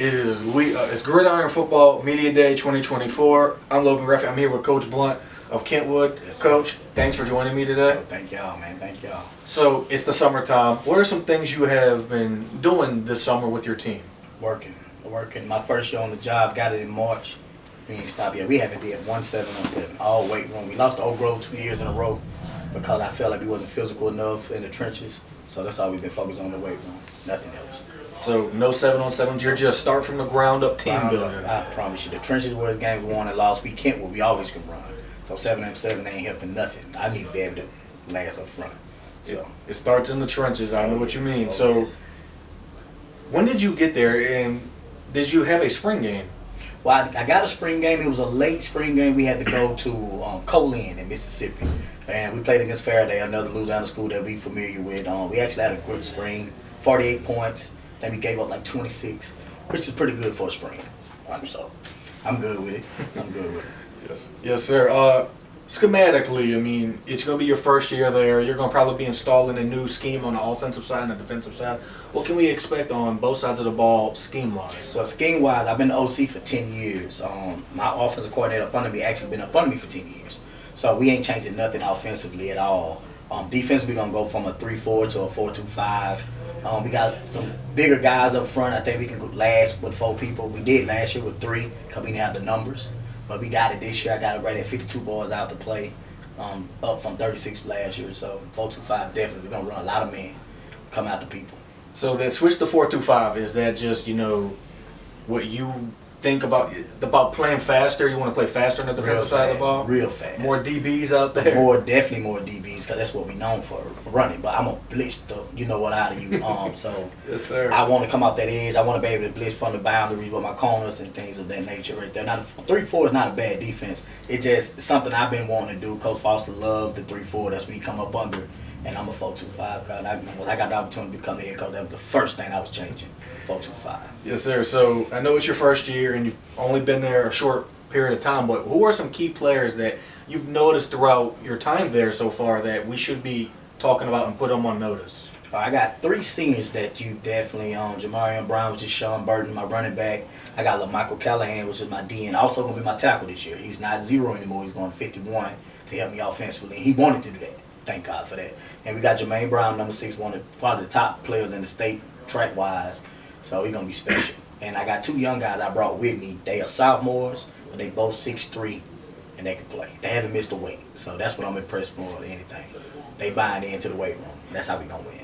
It is it's Gridiron Football Media Day 2024. I'm Logan Greffy. I'm here with Coach Blount of Kentwood. Yes, sir. Coach, thanks for joining me today. Oh, thank y'all, man. Thank y'all. So it's the summertime. What are some things you have been doing this summer with your team? Working. My first year on the job, got it in March. We ain't stopped yet. We haven't did 1717, all weight room. We lost to Oak Grove 2 years in a row because I felt like we wasn't physical enough in the trenches. So that's all we've been focused on, the weight room. Nothing else. So no 7-on-7s. You're just start from the ground up team building. I promise you, the trenches were the games we won and lost. We can't. Well, we always can run. So 7-on-7 ain't helping nothing. I need to be able to last up front. So it starts in the trenches. I know what you mean. Yes. So when did you get there, and did you have a spring game? Well, I got a spring game. It was a late spring game. We had to go to Colin in Mississippi, and we played against Faraday, another Louisiana school that we familiar with. We actually had a good spring, 48 points. Then we gave up like 26, which is pretty good for a spring. So I'm good with it. Yes, sir. Schematically, I mean, it's going to be your first year there. You're going to probably be installing a new scheme on the offensive side and the defensive side. What can we expect on both sides of the ball scheme-wise? Well, scheme-wise, I've been the OC for 10 years. My offensive coordinator up under me actually been up under me for 10 years. So we ain't changing nothing offensively at all. Defensively, we're going to go from a 3-4 to a 4-2-5. We got some bigger guys up front. I think we can go last with 4 people. We did last year with 3 because we didn't have the numbers. But we got it this year. I got it right at 52 balls out to play, up from 36 last year. So 4-2-5 definitely. We're going to run a lot of men, come out to people. So that switch to 4-2-5, is that just, what you think about playing faster? You want to play faster on the defensive side of the ball? Real fast. More DBs out there? Definitely more DBs, because that's what we known for, running. But I'm going to blitz out of you. So yes, sir. I want to come off that edge. I want to be able to blitz from the boundaries with my corners and things of that nature right there. Now, 3-4 is not a bad defense. It's just something I've been wanting to do. Coach Foster loved the 3-4. That's what he come up under. And I'm a 4-2-5 guy. When I got the opportunity to become the head coach, that was the first thing I was changing. 4-2-5. Yes, sir. So I know it's your first year and you've only been there a short period of time, but who are some key players that you've noticed throughout your time there so far that we should be talking about and put them on notice? I got 3 seniors that you definitely Jamarian Brown, which is Sean Burton, my running back. I got Michael Callahan, which is my DN, also going to be my tackle this year. He's not 0 anymore. He's going 51 to help me offensively. And he wanted to do that. Thank God for that. And we got Jermaine Brown, number 6, one of probably the top players in the state track-wise. So he's going to be special. And I got 2 young guys I brought with me. They are sophomores, but they both 6'3", and they can play. They haven't missed a weight. So that's what I'm impressed for than anything. They buying into the weight room. That's how we going to win.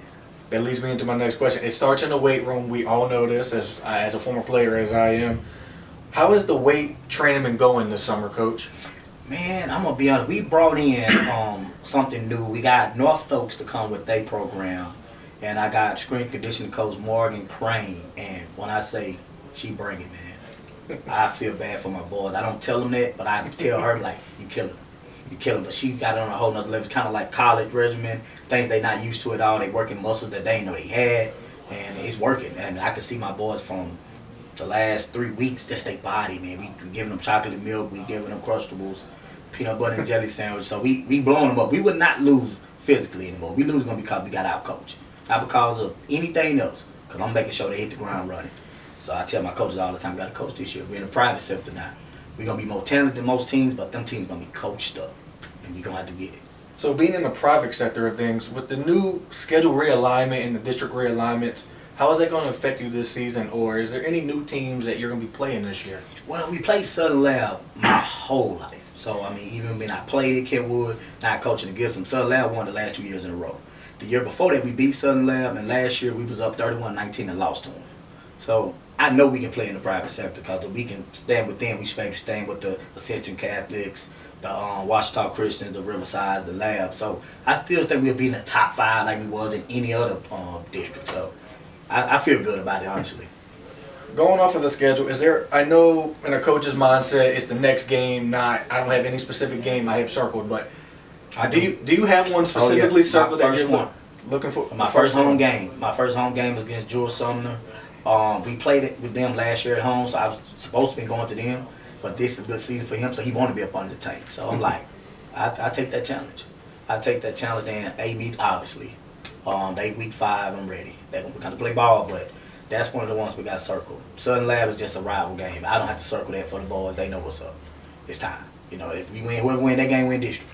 That leads me into my next question. It starts in the weight room. We all know this as a former player, as I am. How has the weight training been going this summer, Coach? Man, I'm going to be honest. We brought in something new. We got North Oaks to come with their program. And I got strength conditioning coach Morgan Crane. And when I say she bring it, man, I feel bad for my boys. I don't tell them that, but I tell her, like, you kill them. You kill them. But she got it on a whole nother level. It's kind of like college regimen, things they not used to at all. They working muscles that they didn't know they had. And it's working. And I can see my boys from the last 3 weeks, just their body, man. We giving them chocolate milk. We giving them Crustables, peanut butter and jelly sandwich. So we blowing them up. We would not lose physically anymore. We lose them because we got out coached. Not because of anything else. Because I'm making sure they hit the ground running. So I tell my coaches all the time, got to coach this year. We're in the private sector now. We're going to be more talented than most teams, but them teams going to be coached up. And we're going to have to get it. So being in the private sector of things, with the new schedule realignment and the district realignments, how is that going to affect you this season? Or is there any new teams that you're going to be playing this year? Well, we played Southern Lab my whole life. So, I mean, even when I played at Kentwood, not coaching against them, Southern Lab won the last 2 years in a row. The year before that, we beat Southern Lab, and last year we was up 31-19 and lost to them. So I know we can play in the private sector because we can stand with them. We expect to stand with the Ascension Catholics, the Washita Christians, the Riverside, the Lab. So I still think we'll be in the top 5 like we was in any other district. So I feel good about it, honestly. Going off of the schedule, I know in a coach's mindset, it's the next game, I don't have any specific game I have circled, but do you have one specifically circled that you're looking for? My first home game. My first home game was against George Sumner. We played it with them last year at home, so I was supposed to be going to them. But this is a good season for him, so he wanted to be up on the tank. So I'm like, I take that challenge. I take that challenge, and they meet obviously. They week 5, I'm ready. They're gonna kind of play ball, but That's one of the ones we got circled. Southern Lab is just a rival game. I don't have to circle that for the boys. They know what's up. It's time. You know, if we win, whoever win that game, win district.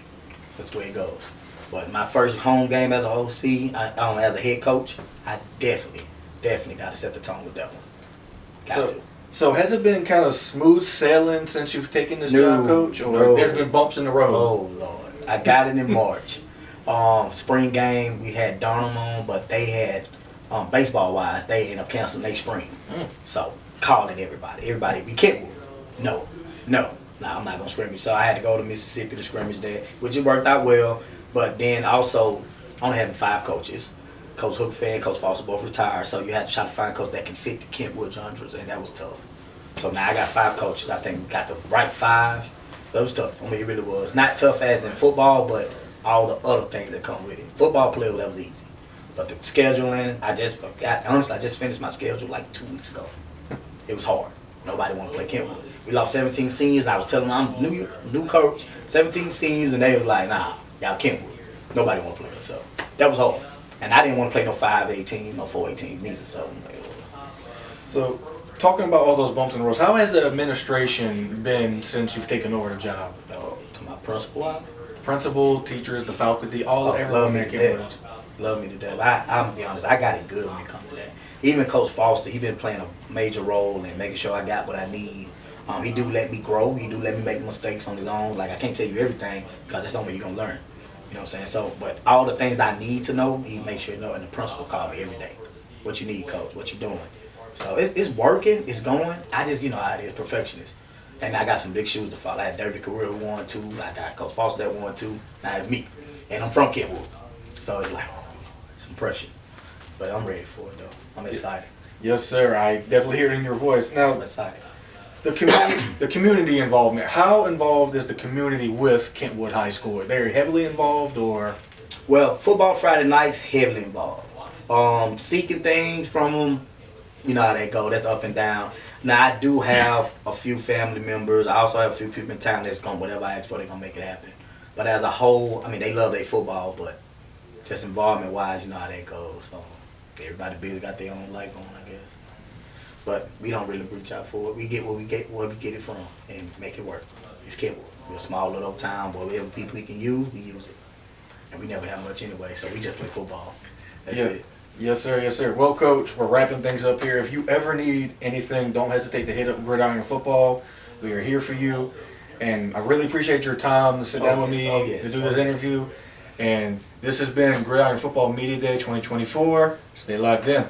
That's the way it goes. But my first home game as an OC, as a head coach, I definitely got to set the tone with that one. Got to. So has it been kind of smooth sailing since you've taken this job, Coach? Or there's been bumps in the road? Oh, Lord. I got it in March. Spring game, we had Darnham on, but they had, baseball-wise, they ended up canceling their spring. So, calling everybody. We Kentwood. No, I'm not going to scrimmage. So, I had to go to Mississippi to scrimmage there, which it worked out well. But then also, only having 5 coaches. Coach Hookfan, Coach Foster both retired, so you had to try to find a coach that can fit the Kentwood genres, and that was tough. So now I got 5 coaches. I think we got the right 5. That was tough. I mean, it really was. Not tough as in football, but all the other things that come with it. Football player, that was easy. But the scheduling, honestly, I just finished my schedule like 2 weeks ago. It was hard. Nobody wanted to play Kentwood. We lost 17 seniors, and I was telling them I'm a new coach, 17 seniors, and they was like, nah, y'all Kentwood. Nobody want to play us. So that was hard. And I didn't want to play no 5-18, no 4-18 neither. So, talking about all those bumps in the road, how has the administration been since you've taken over the job? To my principal, teachers, the faculty, everyone that came with. Love me to death. I'm gonna be honest, I got it good when it comes to that. Even Coach Foster, he been playing a major role in making sure I got what I need. He do let me grow. He do let me make mistakes on his own. Like, I can't tell you everything because that's the only way you're gonna learn. You know what I'm saying? So, but all the things that I need to know, he makes sure you know. And the principal call me every day. What you need, coach? What you doing? So it's working. It's going. I just, you know how it is, perfectionist. And I got some big shoes to follow. I had Derby Career who won 2. I got Coach Foster that won 2. Now it's me, and I'm from Kentwood. So it's like, some pressure. But I'm ready for it though. I'm excited. Yes, sir. I definitely hear it in your voice. Now, I'm excited. The community involvement. How involved is the community with Kentwood High School? Are they heavily involved, or? Well, football Friday nights heavily involved. Seeking things from them. You know how they go. That's up and down. Now I do have a few family members. I also have a few people in town that's going whatever I ask for, they're gonna make it happen. But as a whole, I mean, they love their football, but just involvement wise, you know how that goes. So everybody busy, got their own life going, I guess. But we don't really reach out for it. We get where we get it from and make it work. It's Kentwood. We're a small little town, but whatever people we can use, we use it. And we never have much anyway, so we just play football. That's it. Yes, sir. Yes, sir. Well, Coach, we're wrapping things up here. If you ever need anything, don't hesitate to hit up Gridiron Football. We are here for you. And I really appreciate your time to sit down with me to do this interview. And this has been Gridiron Football Media Day 2024. Stay locked in.